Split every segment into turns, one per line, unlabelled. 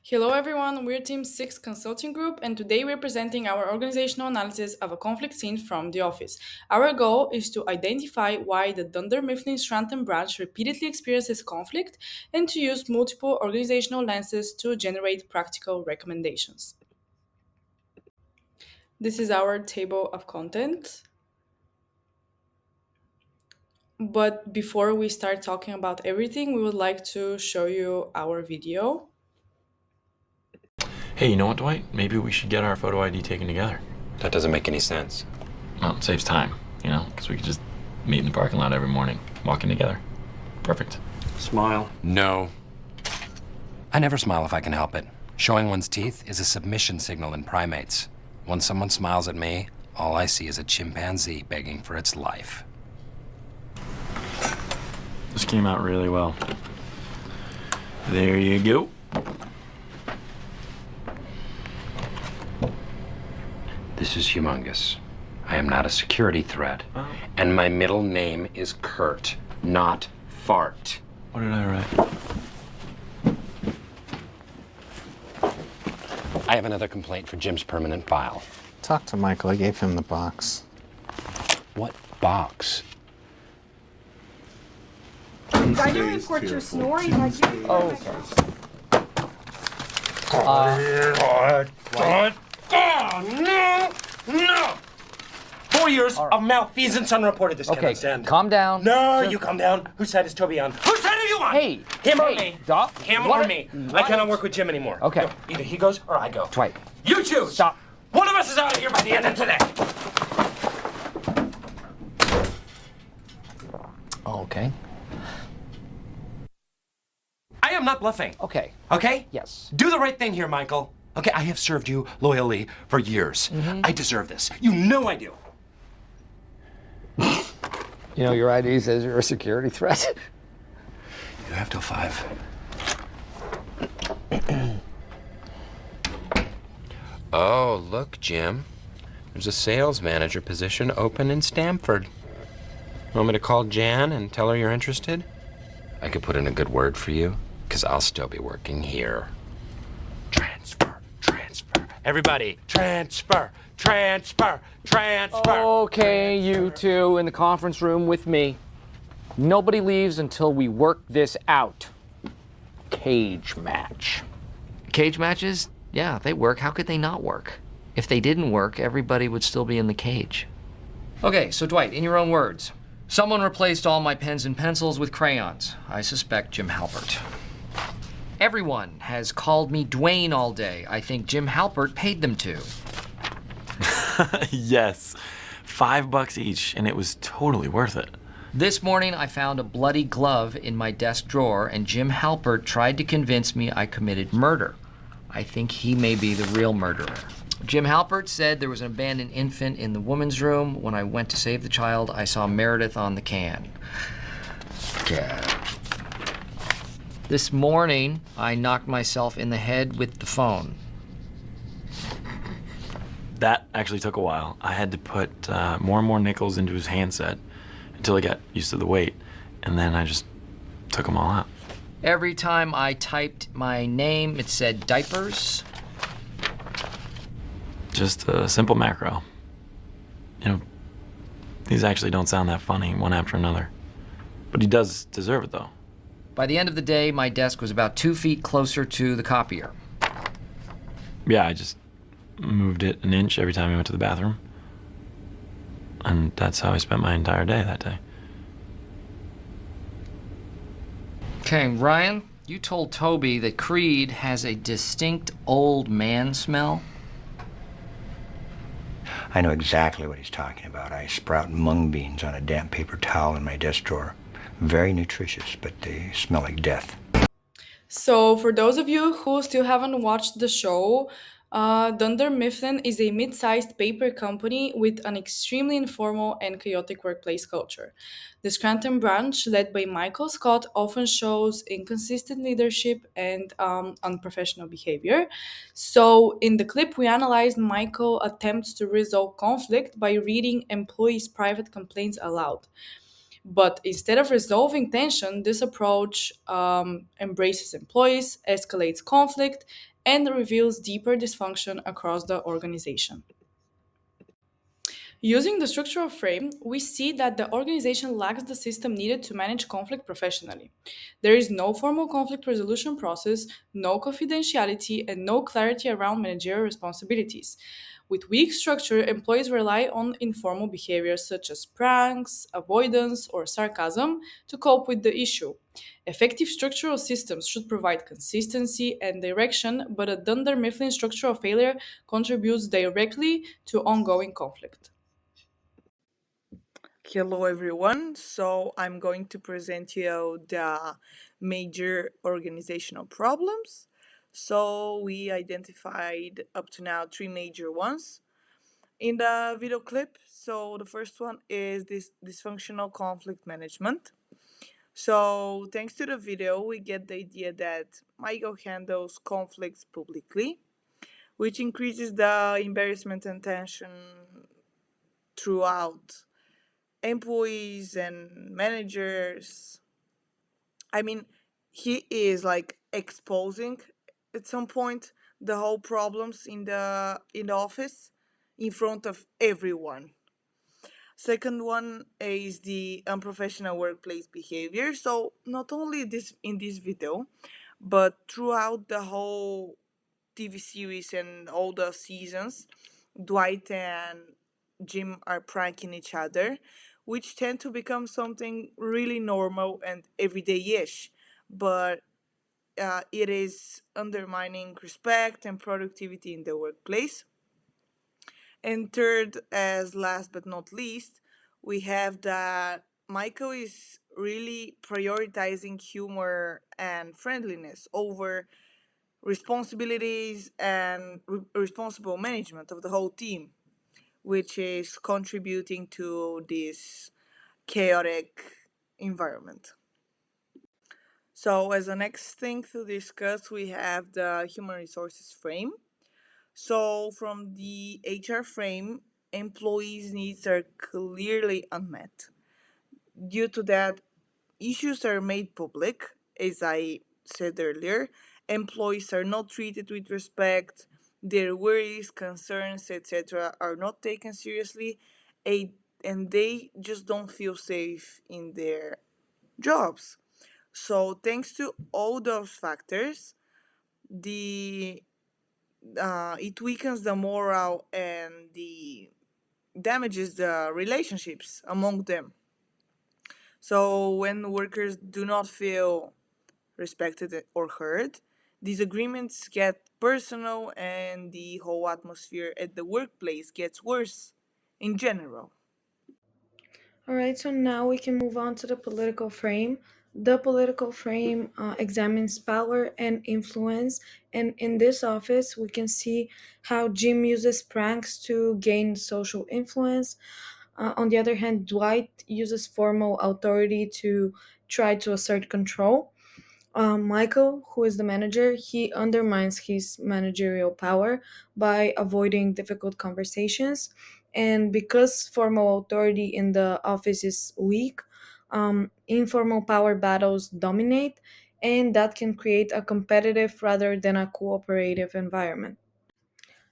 Hello everyone, we're Team 6 Consulting Group and today we're presenting our organizational analysis of a conflict scene from the office. Our goal is to identify why the Dunder Mifflin Scranton branch repeatedly experiences conflict and to use multiple organizational lenses to generate practical recommendations. This is our table of content. But before we start talking about everything, we would like to show you our video.
Hey, you know what, Dwight? Maybe we should get our photo ID taken together.
That doesn't make any sense.
Well, it saves time, because we could just meet in the parking lot every morning, walking together. Perfect.
Smile. No. I never smile if I can help it. Showing one's teeth is a submission signal in primates. When someone smiles at me, all I see is a chimpanzee begging for its life.
This came out really well. There you go.
This is humongous. I am not a security threat.
Oh.
And my middle name is Kurt, not Fart.
What did I write?
I have another complaint for Jim's permanent file.
Talk to Michael. I gave him the box.
What box?
I do report your snoring. I do.
Oh,
Oh, no! 4 years of malfeasance unreported. This
Okay,
cannot stand.
calm down.
No, you calm down. Whose side is Toby on? Whose side are you on?
Hey,
Him or
hey,
me?
Doc,
Him
what
or
are-
me? I
what?
cannot work with Jim anymore.
Okay.
No, either he goes or I go.
Dwight.
You choose.
Stop.
One of us is out of here by the end of today.
Okay.
I am not bluffing.
Okay.
Okay?
Yes.
Do the right thing here, Michael. Okay, I have served you loyally for years. I deserve this. You know I do.
You know, your ID says you're a security threat.
You have till 5. Oh, look, Jim. There's a sales manager position open in Stamford. Want me to call Jan and tell her you're interested? I could put in a good word for you, because I'll still be working here. Transfer, transfer. Everybody, transfer, transfer, transfer.
Okay, you two in the conference room with me. Nobody leaves until we work this out. Cage match.
Cage matches, yeah, they work. How could they not work? If they didn't work, everybody would still be in the cage. Okay, so Dwight, in your own words, someone replaced all my pens and pencils with crayons. I suspect Jim Halpert. Everyone has called me Dwayne all day. I think Jim Halpert paid them to.
Yes. $5 each, and it was totally worth it.
This morning, I found a bloody glove in my desk drawer, and Jim Halpert tried to convince me I committed murder. I think he may be the real murderer. Jim Halpert said there was an abandoned infant in the woman's room. When I went to save the child, I saw Meredith on the can. Yeah. This morning, I knocked myself in the head with the phone.
That actually took a while. I had to put more and more nickels into his handset until he got used to the weight, and then I just took them all out.
Every time I typed my name, it said diapers.
Just a simple macro. These actually don't sound that funny, one after another. But he does deserve it, though.
By the end of the day, my desk was about 2 feet closer to the copier.
Yeah, I just moved it an inch every time I went to the bathroom. And that's how I spent my entire day that day.
Okay, Ryan, you told Toby that Creed has a distinct old man smell.
I know exactly what he's talking about. I sprout mung beans on a damp paper towel in my desk drawer. Very nutritious, but they smell like death.
So, for those of you who still haven't watched the show, Dunder Mifflin is a mid-sized paper company with an extremely informal and chaotic workplace culture. The Scranton branch, led by Michael Scott, often shows inconsistent leadership and unprofessional behavior. So, in the clip, we analyzed Michael attempts to resolve conflict by reading employees' private complaints aloud. But instead of resolving tension, this approach embraces employees, escalates conflict, and reveals deeper dysfunction across the organization. Using the structural frame, we see that the organization lacks the system needed to manage conflict professionally. There is no formal conflict resolution process, no confidentiality, and no clarity around managerial responsibilities. With weak structure, employees rely on informal behaviors such as pranks, avoidance, or sarcasm to cope with the issue. Effective structural systems should provide consistency and direction, but a Dunder Mifflin structural failure contributes directly to ongoing conflict.
Hello, everyone. So, I'm going to present you the major organizational problems. So, we identified up to now three major ones in the video clip. So, the first one is this dysfunctional conflict management. So, thanks to the video, we get the idea that Michael handles conflicts publicly, which increases the embarrassment and tension throughout employees and managers. I mean, he is like exposing at some point the whole problems in the office in front of everyone. Second one is the unprofessional workplace behavior. So not only this in this video, but throughout the whole TV series and all the seasons, Dwight and Jim are pranking each other, which tend to become something really normal and everyday-ish. But it is undermining respect and productivity in the workplace. And third, as last but not least, we have that Michael is really prioritizing humor and friendliness over responsibilities and responsible management of the whole team, which is contributing to this chaotic environment. So, as a next thing to discuss, we have the human resources frame. So, from the HR frame, employees' needs are clearly unmet. Due to that, issues are made public, as I said earlier. Employees are not treated with respect, their worries, concerns, etc., are not taken seriously, and they just don't feel safe in their jobs. So, thanks to all those factors, the it weakens the morale and the damages the relationships among them. So when workers do not feel respected or heard, disagreements get personal and the whole atmosphere at the workplace gets worse in general.
All right, so now we can move on to the political frame. The political frame examines power and influence, and in this office, we can see how Jim uses pranks to gain social influence. On the other hand, Dwight uses formal authority to try to assert control. Michael, who is the manager, he undermines his managerial power by avoiding difficult conversations. And because formal authority in the office is weak, informal power battles dominate, and that can create a competitive rather than a cooperative environment.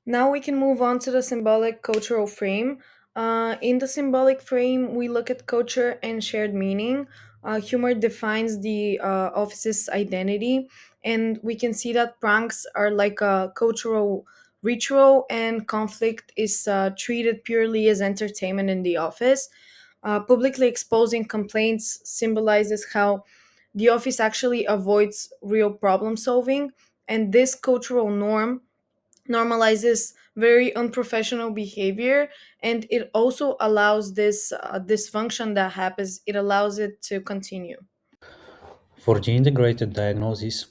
Now we can move on to the symbolic cultural frame. In the symbolic frame, we look at culture and shared meaning. Humor defines the office's identity, and we can see that pranks are like a cultural ritual, and conflict is treated purely as entertainment in the office. Publicly exposing complaints symbolizes how the office actually avoids real problem solving, and this cultural norm normalizes very unprofessional behavior, and it also allows this dysfunction that happens, it allows it to continue.
For the integrated diagnosis,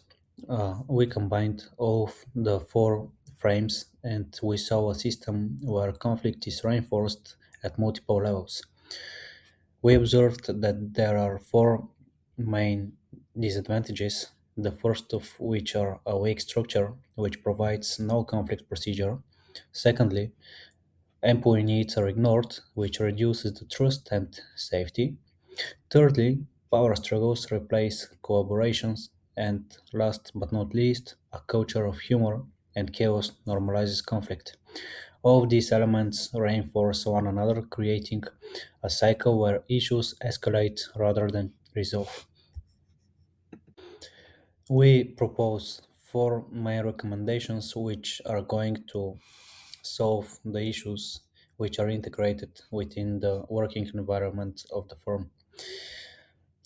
we combined all of the four frames and we saw a system where conflict is reinforced at multiple levels. We observed that there are four main disadvantages, the first of which are a weak structure which provides no conflict procedure. Secondly, employee needs are ignored, which reduces the trust and safety. Thirdly, power struggles replace collaborations, and last but not least, a culture of humor and chaos normalizes conflict. All of these elements reinforce one another, creating a cycle where issues escalate rather than resolve. We propose four main recommendations which are going to solve the issues which are integrated within the working environment of the firm.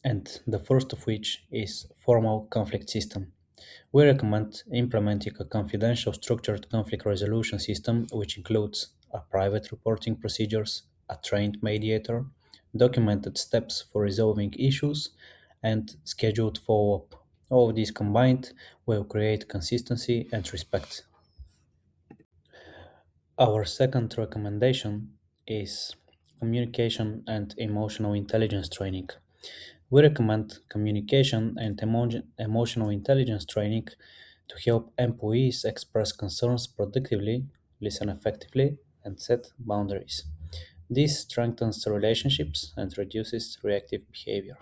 And the first of which is formal conflict system. We recommend implementing a confidential structured conflict resolution system which includes a private reporting procedures, a trained mediator, documented steps for resolving issues, and scheduled follow-up. All of these combined will create consistency and respect. Our second recommendation is communication and emotional intelligence training. We recommend communication and emotional intelligence training to help employees express concerns productively, listen effectively, and set boundaries. This strengthens relationships and reduces reactive behavior.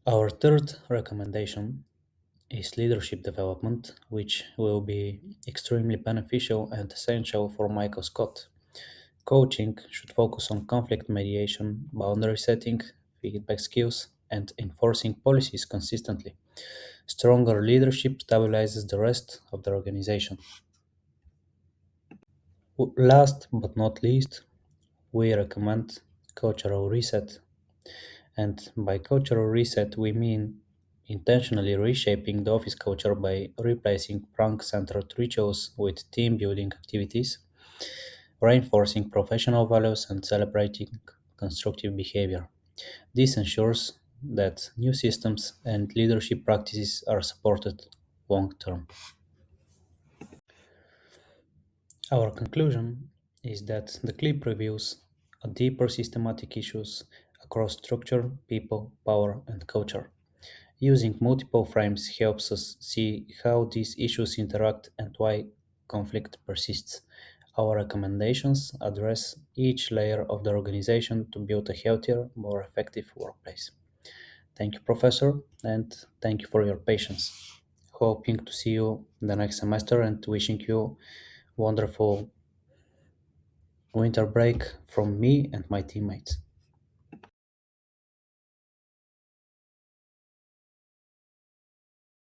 Our third recommendation is leadership development, which will be extremely beneficial and essential for Michael Scott. Coaching should focus on conflict mediation, boundary setting, feedback skills, and enforcing policies consistently. Stronger leadership stabilizes the rest of the organization. Last but not least, we recommend cultural reset. And by cultural reset, we mean intentionally reshaping the office culture by replacing prank centered rituals with team building activities, reinforcing professional values, and celebrating constructive behavior. This ensures that new systems and leadership practices are supported long term. Our conclusion is that the clip reveals a deeper systematic issues across structure, people, power, and culture. Using multiple frames helps us see how these issues interact and why conflict persists. Our recommendations address each layer of the organization to build a healthier, more effective workplace. Thank you, Professor, and thank you for your patience. Hoping to see you the next semester and wishing you wonderful winter break from me and my teammates.